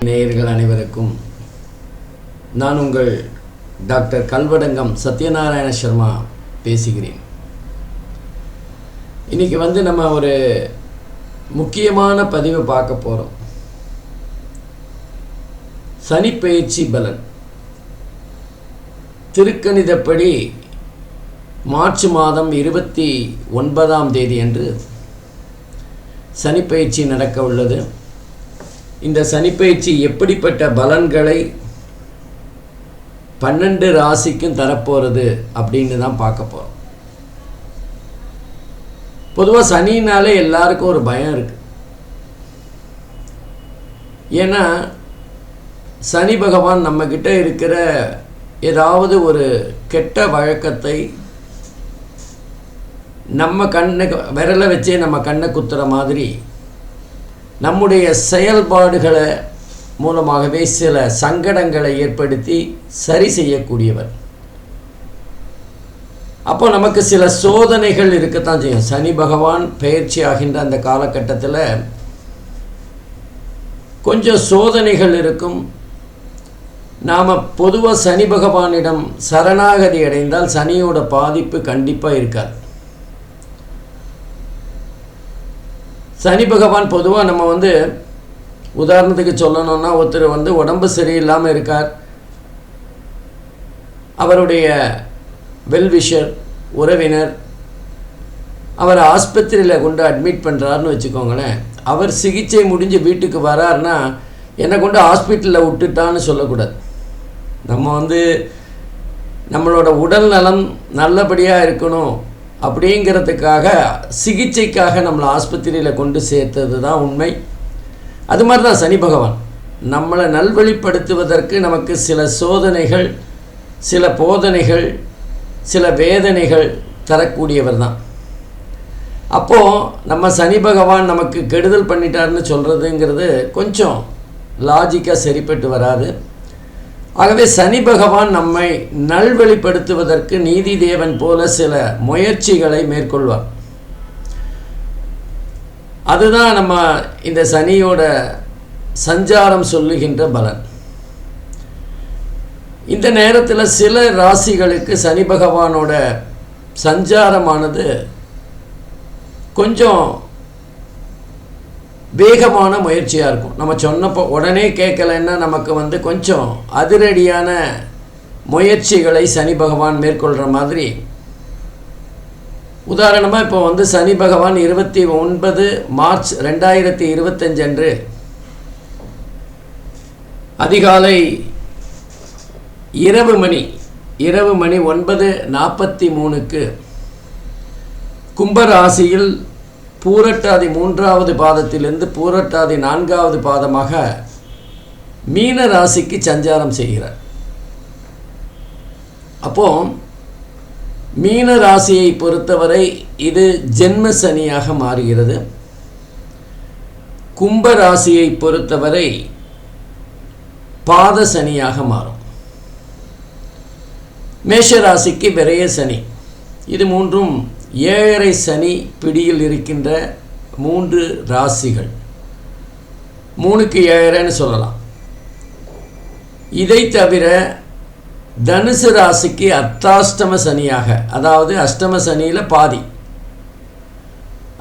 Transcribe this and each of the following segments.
நேயர்கள் அனைவருக்கும் நான் உங்கள் டாக்டர் கல்வடங்கம் சத்யநாராயண சர்மா பேசுகிறேன். இன்றைக்கி நம்ம ஒரு முக்கியமான பதிவை பார்க்க போகிறோம். சனிப்பெயர்ச்சி பலன். திருக்கணிதப்படி மார்ச் மாதம் 29ஆம் தேதி அன்று சனிப்பெயர்ச்சி நடக்க உள்ளது. இந்த சனிப்பெயர்ச்சி எப்படிப்பட்ட பலன்களை 12 ராசிக்கும் தரப்போகிறது அப்படின்னு தான் பார்க்க போகிறோம். பொதுவாக சனினாலே எல்லாருக்கும் ஒரு பயம் இருக்குது. ஏன்னா சனி பகவான் நம்மக்கிட்ட இருக்கிற ஏதாவது ஒரு கெட்ட வழக்கத்தை நம்ம விரலை வச்சே நம்ம கண்ணை குத்துற மாதிரி நம்முடைய செயல்பாடுகளை மூலமாகவே சில சங்கடங்களை ஏற்படுத்தி சரி செய்யக்கூடியவர். அப்போ நமக்கு சில சோதனைகள் இருக்கத்தான் செய்யும். சனி பகவான் பெயர்ச்சி ஆகின்ற அந்த காலகட்டத்தில் கொஞ்சம் சோதனைகள் இருக்கும். நாம் பொதுவாக சனி பகவானிடம் சரணாகதி அடைந்தால் சனியோட பாதிப்பு கண்டிப்பாக இருக்காது. சனி பகவான் பொதுவாக நம்ம உதாரணத்துக்கு சொல்லணும்னா, ஒருத்தர் உடம்பு சரியில்லாமல் இருக்கார், அவருடைய வெல்விஷர் உறவினர் அவரை ஆஸ்பத்திரியில் கொண்டு அட்மிட் பண்ணுறாருன்னு வச்சுக்கோங்களேன். அவர் சிகிச்சை முடிஞ்சு வீட்டுக்கு வராருன்னா என்னை கொண்டு ஹாஸ்பிட்டலில் விட்டுட்டான்னு சொல்லக்கூடாது. நம்ம நம்மளோட உடல் நலம் நல்லபடியாக இருக்கணும் அப்படிங்கிறதுக்காக சிகிச்சைக்காக நம்மளை ஆஸ்பத்திரியில் கொண்டு சேர்த்தது தான் உண்மை. அது மாதிரி தான் சனி பகவான் நம்மளை நல்வழிப்படுத்துவதற்கு நமக்கு சில சோதனைகள், சில போதனைகள், சில வேதனைகள் தரக்கூடியவர் தான். அப்போது நம்ம சனி பகவான் நமக்கு கெடுதல் பண்ணிட்டாருன்னு சொல்கிறதுங்கிறது கொஞ்சம் லாஜிக்காக சரிப்பட்டு வராது. ஆகவே சனி பகவான் நம்மை நல்வழிப்படுத்துவதற்கு நீதி தேவன் போல சில முயற்சிகளை மேற்கொள்வார். அதுதான் நம்ம இந்த சனியோட சஞ்சாரம் சொல்லுகின்ற பலன். இந்த நேரத்தில் சில ராசிகளுக்கு சனி பகவானோட சஞ்சாரமானது கொஞ்சம் வேகமான முயற்சியாக இருக்கும். நம்ம சொன்னப்போ உடனே கேட்கலைன்னா நமக்கு கொஞ்சம் அதிரடியான முயற்சிகளை சனி பகவான் மேற்கொள்கிற மாதிரி. உதாரணமாக இப்போ சனி பகவான் 29 மார்ச் 2025 அன்று அதிகாலை இரவு மணி 9:43 கும்பராசியில் பூரட்டாதி 3வது பாதத்திலிருந்து பூரட்டாதி 4வது பாதமாக மீன ராசிக்கு சஞ்சாரம் செய்கிறார். அப்போது மீன ராசியை பொறுத்தவரை இது ஜென்ம சனியாக மாறுகிறது. கும்ப ராசியை பொறுத்தவரை பாத சனியாக மாறும். மேஷ ராசிக்கு விரய சனி. இது மூன்றும் 7.5 சனி பிடியில் இருக்கின்ற 3 ராசிகள். 3க்கு 7.5ன்னு சொல்லலாம். இதை தவிர தனுசு ராசிக்கு அர்த்தாஷ்டம சனியாக, அதாவது அஷ்டம சனியில் பாதி.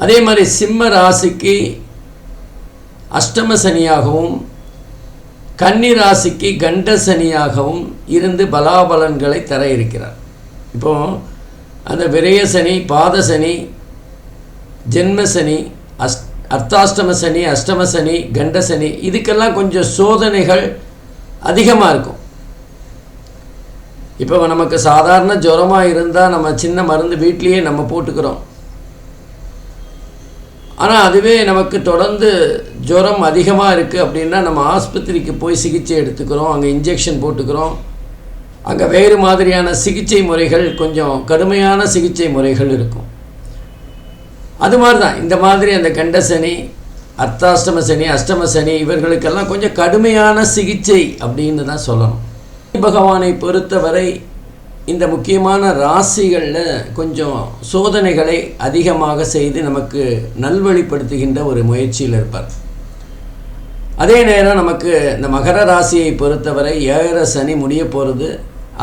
அதே மாதிரி சிம்ம ராசிக்கு அஷ்டம சனியாகவும் கன்னி ராசிக்கு கண்ட சனியாகவும் இருந்து பலாபலன்களை தர இருக்கிறார். இப்போது அந்த விரய சனி, பாத சனி, ஜென்ம சனி, அர்த்தாஷ்டம சனி, அஷ்டம சனி, கண்ட சனி, இதுக்கெல்லாம் கொஞ்சம் சோதனைகள் அதிகமாக இருக்கும். இப்போ நமக்கு சாதாரண ஜுரமாக இருந்தால் நம்ம சின்ன மருந்து வீட்லேயே நம்ம போட்டுக்கிறோம். ஆனால் அதுவே நமக்கு தொடர்ந்து ஜுரம் அதிகமாக இருக்குது அப்படின்னா நம்ம ஆஸ்பத்திரிக்கு போய் சிகிச்சை எடுத்துக்கிறோம், அங்கே இன்ஜெக்ஷன் போட்டுக்கிறோம். அங்கே வேறு மாதிரியான சிகிச்சை முறைகள், கொஞ்சம் கடுமையான சிகிச்சை முறைகள் இருக்கும். அது மாதிரி தான் இந்த மாதிரி அந்த கண்ட சனி, அர்த்தாஷ்டம சனி, அஷ்டம சனி இவர்களுக்கெல்லாம் கொஞ்சம் கடுமையான சிகிச்சை அப்படின்னு தான் சொல்லணும். பகவானை பொறுத்தவரை இந்த முக்கியமான ராசிகளில் கொஞ்சம் சோதனைகளை அதிகமாக செய்து நமக்கு நல்வழிப்படுத்துகின்ற ஒரு முயற்சியில் இருப்பார். அதே நேரம் நமக்கு இந்த மகர ராசியை பொறுத்தவரை 7 சனி முடிய போகிறது.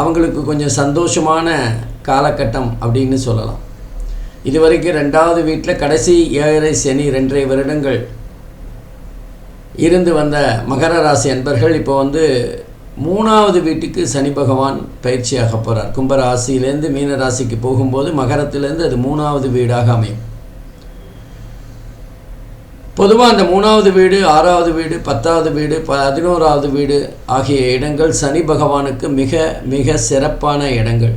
அவங்களுக்கு கொஞ்சம் சந்தோஷமான காலகட்டம் அப்படின்னு சொல்லலாம். இதுவரைக்கும் 2வது வீட்டில் கடைசி 7 சனி 2.5 வருடங்கள் இருந்து வந்த மகர ராசி அன்பர்கள் இப்போ 3வது வீட்டுக்கு சனி பகவான் பயிற்சியாக போகிறார். கும்பராசியிலேருந்து மீன ராசிக்கு போகும்போது மகரத்திலேருந்து அது 3வது வீடாக அமையும். பொதுவாக அந்த 3வது வீடு, 6வது வீடு, 10வது வீடு, 11வது வீடு ஆகிய இடங்கள் சனி பகவானுக்கு மிக மிக சிறப்பான இடங்கள்.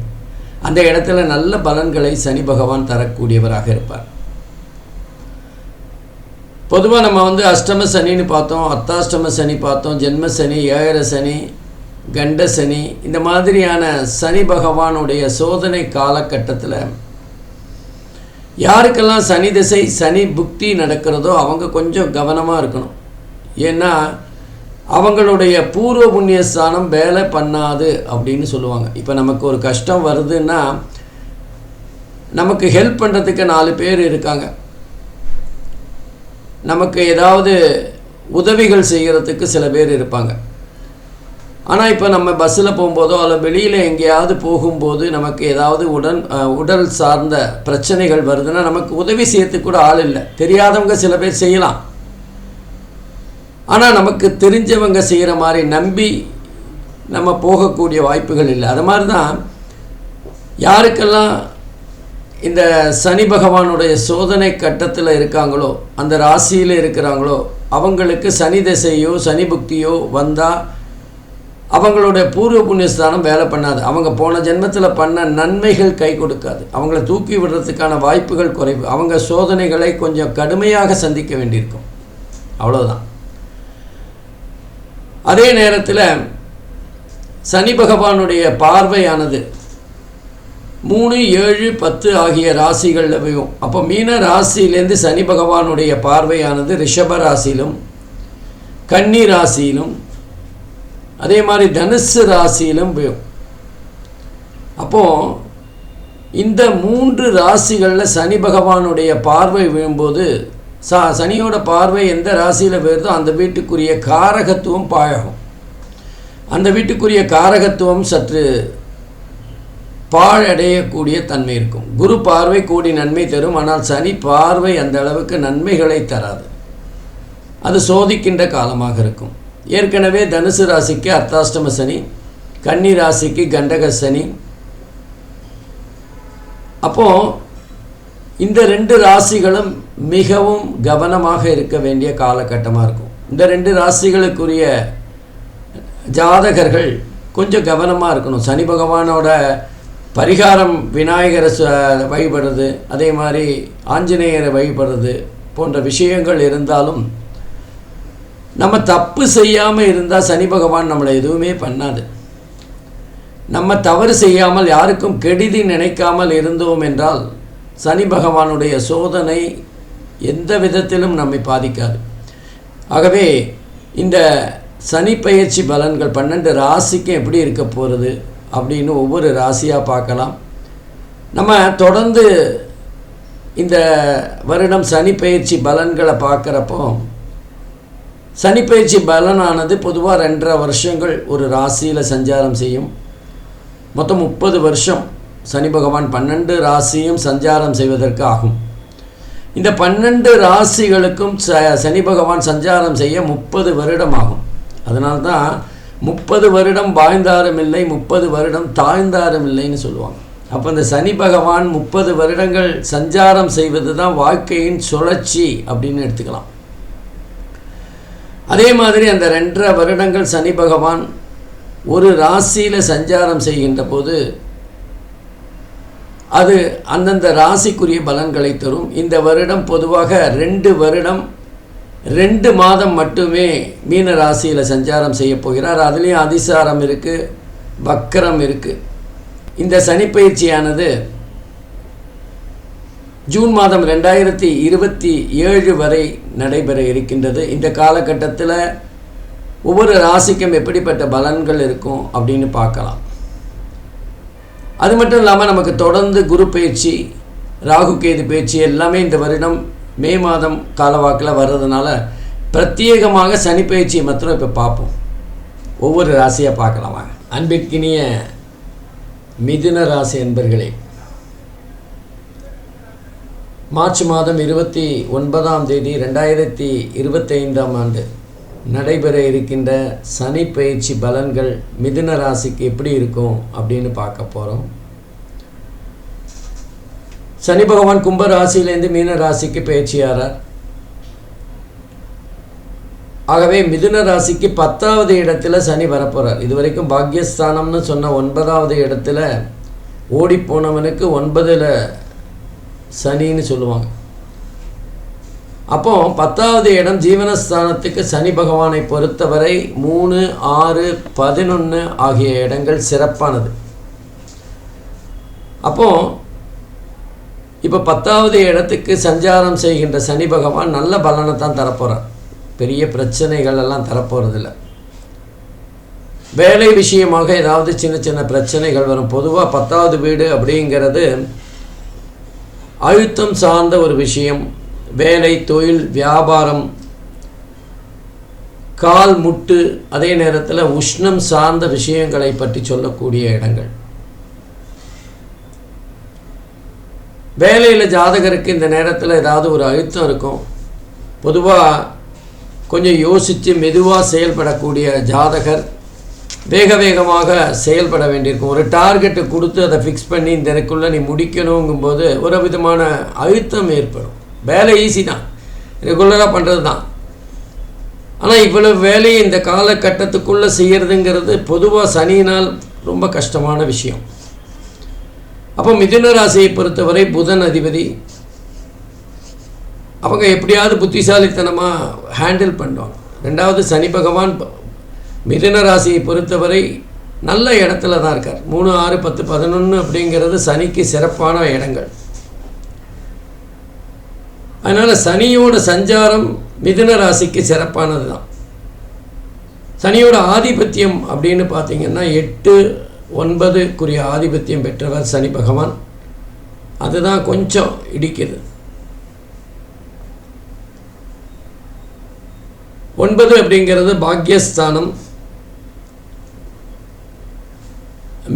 அந்த இடத்துல நல்ல பலன்களை சனி பகவான் தரக்கூடியவராக இருப்பார். பொதுவாக நம்ம அஷ்டம சனின்னு பார்த்தோம், அர்த்தாஷ்டம சனி பார்த்தோம், ஜென்ம சனி, 7 சனி, கண்ட சனி, இந்த மாதிரியான சனி பகவானுடைய சோதனை காலகட்டத்தில் யாருக்கெல்லாம் சனி திசை சனி புக்தி நடக்கிறதோ அவங்க கொஞ்சம் கவனமாக இருக்கணும். ஏன்னா அவங்களுடைய பூர்வ புண்ணியஸ்தானம் வேலை பண்ணாது அப்படின்னு சொல்லுவாங்க. இப்போ நமக்கு ஒரு கஷ்டம் வருதுன்னா நமக்கு ஹெல்ப் பண்ணுறதுக்கு 4 பேர் இருக்காங்க. நமக்கு ஏதாவது உதவிகள் செய்கிறதுக்கு சில பேர் இருப்பாங்க. ஆனால் இப்போ நம்ம பஸ்ஸில் போகும்போதோ அல்ல வெளியில் எங்கேயாவது போகும்போது நமக்கு ஏதாவது உடல் சார்ந்த பிரச்சனைகள் வருதுன்னா நமக்கு உதவி செய்யறதுக்கு கூட ஆள் இல்லை. தெரியாதவங்க சில பேர் செய்யலாம். ஆனால் நமக்கு தெரிஞ்சவங்க செய்கிற மாதிரி நம்பி நம்ம போகக்கூடிய வாய்ப்புகள் இல்லை. அது மாதிரி தான் யாருக்கெல்லாம் இந்த சனி பகவானுடைய சோதனை கட்டத்தில் இருக்காங்களோ, அந்த ராசியில் இருக்கிறாங்களோ, அவங்களுக்கு சனி திசையோ சனி புக்தியோ வந்தால் அவங்களுடைய பூர்வ புண்ணியஸ்தானம் வேலை பண்ணாது. அவங்க போன ஜென்மத்தில் பண்ண நன்மைகள் கை கொடுக்காது. அவங்கள தூக்கி விடுறதுக்கான வாய்ப்புகள் குறைவு. அவங்க சோதனைகளை கொஞ்சம் கடுமையாக சந்திக்க வேண்டியிருக்கும். அவ்வளோதான். அதே நேரத்தில் சனி பகவானுடைய பார்வையானது 3, 7, 10 ஆகிய ராசிகளில் விழும். அப்போ மீன ராசியிலேருந்து சனி பகவானுடைய பார்வையானது ரிஷப ராசியிலும், கன்னி ராசியிலும், அதே மாதிரி தனுசு ராசியிலும் விழும். அப்போது இந்த 3 ராசிகளில் சனி பகவானுடைய பார்வை விழும்போது சனியோட பார்வை எந்த ராசியில் விழுதோ அந்த வீட்டுக்குரிய காரகத்துவம் பாழகும். அந்த வீட்டுக்குரிய காரகத்துவம் சற்று பாழடையக்கூடிய தன்மை இருக்கும். குரு பார்வை கோடி நன்மை தரும். ஆனால் சனி பார்வை அந்த அளவுக்கு நன்மைகளை தராது. அது சோதிக்கின்ற காலமாக இருக்கும். ஏற்கனவே தனுசு ராசிக்கு அர்த்தாஷ்டம சனி, கன்னி ராசிக்கு கண்டக சனி. அப்போது இந்த 2 ராசிகளும் மிகவும் கவனமாக இருக்க வேண்டிய காலகட்டமாக இருக்கும். இந்த 2 ராசிகளுக்குரிய ஜாதகர்கள் கொஞ்சம் கவனமாக இருக்கணும். சனி பகவானோட பரிகாரம் விநாயகரை வழிபடுறது, அதே மாதிரி ஆஞ்சநேயரை வழிபடுறது போன்ற விஷயங்கள் இருந்தாலும் நம்ம தப்பு செய்யாமல் இருந்தால் சனி பகவான் நம்மளை எதுவுமே பண்ணாது. நம்ம தவறு செய்யாமல் யாருக்கும் கெடுதி நினைக்காமல் இருந்தோம் என்றால் சனி பகவானுடைய சோதனை எந்த விதத்திலும் நம்மை பாதிக்காது. ஆகவே இந்த சனி பயிற்சி பலன்கள் 12 ராசிக்கும் எப்படி இருக்க போகிறது அப்படின்னு ஒவ்வொரு ராசியாக பார்க்கலாம். நம்ம தொடர்ந்து இந்த வருடம் சனி பயிற்சி பலன்களை பார்க்குறப்போ சனி பயிற்சி பலனானது பொதுவாக 2.5 வருஷங்கள் ஒரு ராசியில் சஞ்சாரம் செய்யும். மொத்தம் 30 வருஷம் சனி பகவான் 12 ராசியும் சஞ்சாரம் செய்வதற்கு ஆகும். இந்த 12 ராசிகளுக்கும் சனி பகவான் சஞ்சாரம் செய்ய 30 வருடம் ஆகும். அதனால்தான் 30 வருடம் வாழ்ந்தாரும் இல்லை, 30 வருடம் தாழ்ந்தாரும் இல்லைன்னு சொல்லுவாங்க. அப்போ இந்த சனி பகவான் 30 வருடங்கள் சஞ்சாரம் செய்வது தான் வாழ்க்கையின் சுழற்சி அப்படின்னு எடுத்துக்கலாம். அதே மாதிரி அந்த 2.5 வருடங்கள் சனி பகவான் ஒரு ராசியில் சஞ்சாரம் செய்கின்ற போது அது அந்தந்த ராசிக்குரிய பலன்களை தரும். இந்த வருடம் பொதுவாக 2 வருடம் 2 மாதம் மட்டுமே மீன ராசியில் சஞ்சாரம் செய்ய போகிறார். அதுலேயும் அதிசாரம் இருக்குது, வக்கரம் இருக்குது. இந்த சனி பயிற்சியானது ஜூன் மாதம் 2027 வரை நடைபெற இருக்கின்றது. இந்த காலகட்டத்தில் ஒவ்வொரு ராசிக்கும் எப்படிப்பட்ட பலன்கள் இருக்கும் அப்படின்னு பார்க்கலாம். அது மட்டும் இல்லாமல் நமக்கு தொடர்ந்து குரு பயிற்சி, ராகு கேது பயிற்சி எல்லாமே இந்த வருடம் மே மாதம் காலவாக்கில் வர்றதுனால பிரத்யேகமாக சனி பயிற்சியை மாத்திரம் இப்போ பார்ப்போம். ஒவ்வொரு ராசியாக பார்க்கலாம் வாங்க. அன்பிற்கினிய மிதுன ராசி என்பர்களே, மார்ச் மாதம் 29ஆம் தேதி 2025ஆம் ஆண்டு நடைபெற இருக்கின்ற சனி பயிற்சி பலன்கள் மிதுன ராசிக்கு எப்படி இருக்கும் அப்படின்னு பார்க்க போகிறோம். சனி பகவான் கும்ப ராசியிலேருந்து மீன ராசிக்கு பயிற்சியாகிறார். ஆகவே மிதுன ராசிக்கு 10வது இடத்துல சனி வரப்போகிறார். இதுவரைக்கும் பாக்யஸ்தானம்னு சொன்ன 9வது இடத்துல ஓடிப்போனவனுக்கு 9ல் சனின்னு சொல்லுவாங்க. அப்போ 10வது இடம் ஜீவனஸ்தானத்துக்கு சனி பகவானை பொறுத்தவரை 3, 6, 11 ஆகிய இடங்கள் சிறப்பானது. அப்போது இப்போ 10வது இடத்துக்கு சஞ்சாரம் செய்கின்ற சனி பகவான் நல்ல பலனை தான் தரப்போகிறார். பெரிய பிரச்சனைகள் எல்லாம் தரப்போகிறதில்ல. வேலை விஷயமாக ஏதாவது சின்ன சின்ன பிரச்சனைகள் வரும். பொதுவாக 10வது வீடு அப்படிங்கிறது அழுத்தம் சார்ந்த ஒரு விஷயம். வேலை, தொழில், வியாபாரம், கால் முட்டு, அதே நேரத்தில் உஷ்ணம் சார்ந்த விஷயங்களை பற்றி சொல்லக்கூடிய இடங்கள். வேலையில் ஜாதகருக்கு இந்த நேரத்தில் ஏதாவது ஒரு அழுத்தம் இருக்கும். பொதுவாக கொஞ்சம் யோசித்து மெதுவாக செயல்படக்கூடிய ஜாதகர் வேகமாக செயல்பட வேண்டியிருக்கும். ஒரு டார்கெட்டை கொடுத்து அதை ஃபிக்ஸ் பண்ணி இந்த இதுக்குள்ளே நீ முடிக்கணுங்கும்போது ஒரு விதமான அழுத்தம் ஏற்படும். வேலை ஈஸி தான், ரெகுலராக பண்ணுறது தான். ஆனால் இவ்வளவு வேலையை இந்த காலகட்டத்துக்குள்ளே செய்கிறதுங்கிறது பொதுவாக சனியினால் ரொம்ப கஷ்டமான விஷயம். அப்போ மிதுன ராசியை பொறுத்தவரை புதன் அதிபதி. அவங்க எப்படியாவது புத்திசாலித்தனமாக ஹேண்டில் பண்ணுவாங்க. 2வது சனி பகவான் மிதுன ராசியை பொறுத்தவரை நல்ல இடத்துல தான் இருக்கார். 3, 6, 10, 11 அப்படிங்கிறது சனிக்கு சிறப்பான இடங்கள். அதனால் சனியோட சஞ்சாரம் மிதுன ராசிக்கு சிறப்பானது தான். சனியோட ஆதிபத்தியம் அப்படின்னு பார்த்திங்கன்னா 8, 9க்குரிய ஆதிபத்தியம் பெற்றவர் சனி பகவான். அதுதான் கொஞ்சம் இடிக்குது. 9 அப்படிங்கிறது பாக்யஸ்தானம்,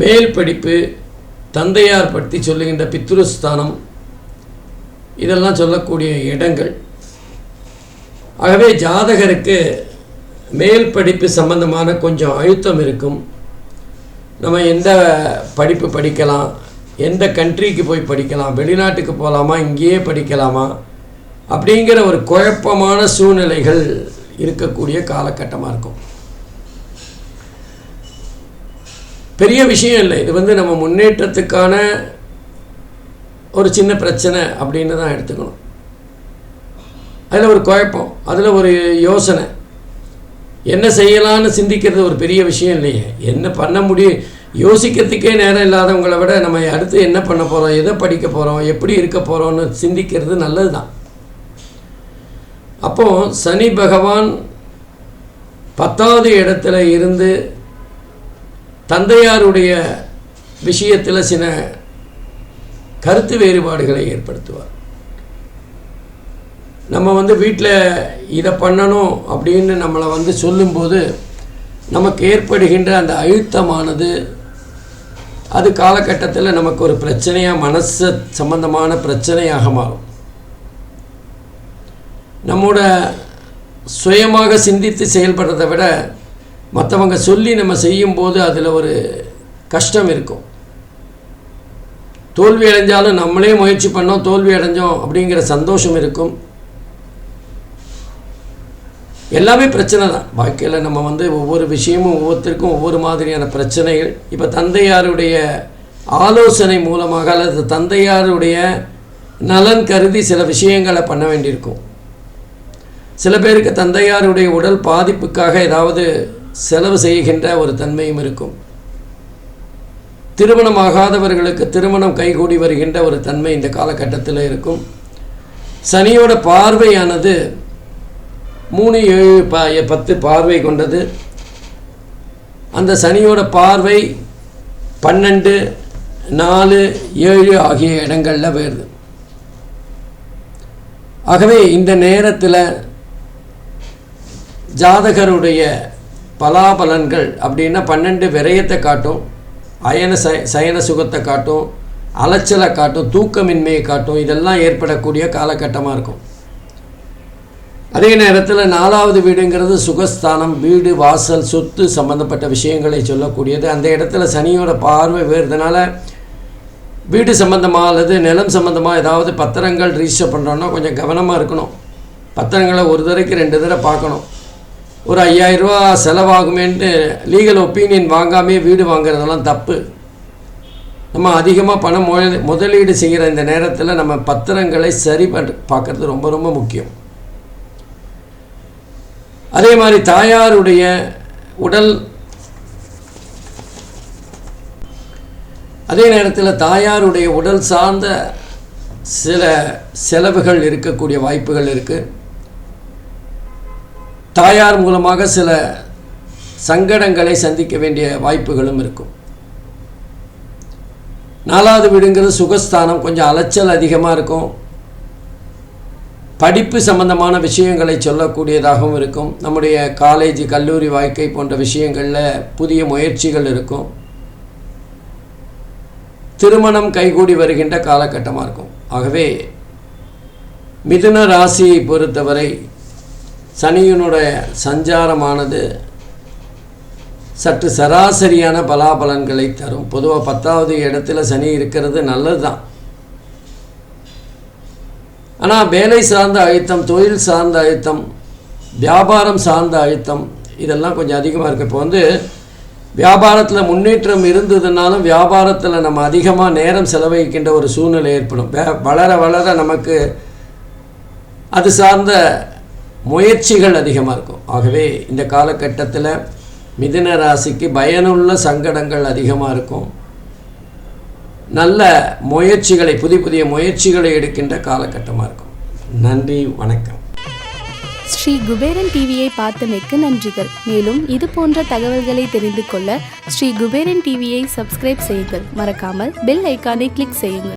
மேல் படிப்பு, தந்தையார் பற்றி சொல்லுகின்ற பித்ருஸ்தானம், இதெல்லாம் சொல்லக்கூடிய இடங்கள். ஆகவே ஜாதகருக்கு மேல் படிப்பு சம்பந்தமான கொஞ்சம் அழுத்தம் இருக்கும். நம்ம எந்த படிப்பு படிக்கலாம், எந்த கண்ட்ரிக்கு போய் படிக்கலாம், வெளிநாட்டுக்கு போகலாமா, இங்கேயே படிக்கலாமா அப்படிங்கிற ஒரு குழப்பமான சூழ்நிலைகள் இருக்கக்கூடிய காலகட்டமாக இருக்கும். பெரிய விஷயம் இல்லை, இது நம்ம முன்னேற்றத்துக்கான ஒரு சின்ன பிரச்சனை அப்படின்னு தான் எடுத்துக்கணும். அதில் ஒரு குழப்பம், அதில் ஒரு யோசனை, என்ன செய்யலான்னு சிந்திக்கிறது ஒரு பெரிய விஷயம் இல்லையே. என்ன பண்ண முடியும் யோசிக்கிறதுக்கே நேரம் இல்லாதவங்களை விட நம்ம அடுத்து என்ன பண்ண போகிறோம், எதை படிக்க போகிறோம், எப்படி இருக்க போகிறோன்னு சிந்திக்கிறது நல்லது தான். அப்போது சனி பகவான் 10வது இடத்துல இருந்து தந்தையாருடைய விஷயத்தில் சில கருத்து வேறுபாடுகளை ஏற்படுத்துவார். நம்ம வீட்டில் இதை பண்ணணும் அப்படின்னு நம்மளை சொல்லும்போது நமக்கு ஏற்படுகின்ற அந்த அழுத்தமானது அது காலகட்டத்தில் நமக்கு ஒரு பிரச்சனையாக, மனசு சம்பந்தமான பிரச்சனையாக மாறும். நம்மோட சுயமாக சிந்தித்து செயல்படுறதை விட மற்றவங்க சொல்லி நம்ம செய்யும்போது அதில் ஒரு கஷ்டம் இருக்கும். தோல்வி அடைஞ்சாலும் நம்மளே முயற்சி பண்ணோம், தோல்வி அடைஞ்சோம் அப்படிங்கிற சந்தோஷம் இருக்கும். எல்லாமே பிரச்சனை தான் வாழ்க்கையில். நம்ம ஒவ்வொரு விஷயமும் ஒவ்வொருத்தருக்கும் ஒவ்வொரு மாதிரியான பிரச்சனைகள். இப்போ தந்தையாருடைய ஆலோசனை மூலமாக அல்லது தந்தையாருடைய நலன் கருதி சில விஷயங்களை பண்ண வேண்டியிருக்கும். சில பேருக்கு தந்தையாருடைய உடல் பாதிப்புக்காக ஏதாவது செலவு செய்கின்ற ஒரு தன்மையும் இருக்கும். திருமணமாகாதவர்களுக்கு திருமணம் கைகூடி வருகின்ற ஒரு தன்மை இந்த காலகட்டத்தில் இருக்கும். சனியோட பார்வையானது 3, 7, 10 பார்வை கொண்டது. அந்த சனியோட பார்வை 12, 4, 7 ஆகிய இடங்களில் வருது. ஆகவே இந்த நேரத்தில் ஜாதகருடைய பலாபலன்கள் அப்படின்னா 12 விரயத்தை காட்டும், சயன சுகத்தை காட்டும், அலைச்சலை காட்டும், தூக்கமின்மையை காட்டும். இதெல்லாம் ஏற்படக்கூடிய காலகட்டமாக இருக்கும். அதே நேரத்தில் 4வது வீடுங்கிறது சுகஸ்தானம், வீடு வாசல் சொத்து சம்பந்தப்பட்ட விஷயங்களை சொல்லக்கூடியது. அந்த இடத்துல சனியோட பார்வை வேறுதனால வீடு சம்பந்தமாக அல்லது நிலம் சம்பந்தமாக ஏதாவது பத்திரங்கள் ரிஜிஸ்டர் பண்ணுறோன்னா கொஞ்சம் கவனமாக இருக்கணும். பத்திரங்களை ஒரு தடவைக்கு 2 தடவை பார்க்கணும். ஒரு 5000 ரூபா செலவாகுமேன்ட்டு லீகல் ஒப்பீனியன் வாங்காமே வீடு வாங்குறதெல்லாம் தப்பு. நம்ம அதிகமாக பணம் முதலீடு செய்கிற இந்த நேரத்தில் நம்ம பத்திரங்களை சரி பார்க்குறது ரொம்ப ரொம்ப முக்கியம். அதே மாதிரி தாயாருடைய உடல், அதே நேரத்தில் தாயாருடைய உடல் சார்ந்த சில செலவுகள் இருக்கக்கூடிய வாய்ப்புகள் இருக்குது. தாயார் மூலமாக சில சங்கடங்களை சந்திக்க வேண்டிய வாய்ப்புகளும் இருக்கும். 4வது வீடுங்கிறது சுகஸ்தானம், கொஞ்சம் அலைச்சல் அதிகமாக இருக்கும். படிப்பு சம்பந்தமான விஷயங்களை சொல்லக்கூடியதாகவும் இருக்கும். நம்முடைய காலேஜ் கல்லூரி வாழ்க்கை போன்ற விஷயங்களில் புதிய முயற்சிகள் இருக்கும். திருமணம் கைகூடி வருகின்ற காலகட்டமாக இருக்கும். ஆகவே மிதுன ராசியை பொறுத்தவரை சனியினுடைய சஞ்சாரமானது சற்று சராசரியான பலாபலன்களை தரும். பொதுவாக 10வது இடத்துல சனி இருக்கிறது நல்லது தான். ஆனால் வேலை சார்ந்த அழுத்தம், தொழில் சார்ந்த அழுத்தம், வியாபாரம் சார்ந்த அழுத்தம் இதெல்லாம் கொஞ்சம் அதிகமாக இருக்குது. இப்போ வியாபாரத்தில் முன்னேற்றம் இருந்ததுனாலும் வியாபாரத்தில் நம்ம அதிகமாக நேரம் செலவழிக்கின்ற ஒரு சூழ்நிலை ஏற்படும். வளர வளர நமக்கு அது சார்ந்த முயற்சிகள் அதிகமாக இருக்கும். ஆகவே இந்த காலகட்டத்தில் மிதுன ராசிக்கு பயனுள்ள சங்கடங்கள் அதிகமாக இருக்கும். நல்ல முயற்சிகளை, புதிய முயற்சிகளை எடுக்கின்ற காலகட்டமாக இருக்கும். நன்றி, வணக்கம். ஸ்ரீ குபேரன் டிவியை பார்த்தமைக்கு நன்றிகள். மேலும் இது போன்ற தகவல்களை தெரிந்து கொள்ள ஸ்ரீ குபேரன் டிவியை சப்ஸ்கிரைப் செய்யுங்கள். மறக்காமல் பெல் ஐக்கானை கிளிக் செய்யுங்கள்.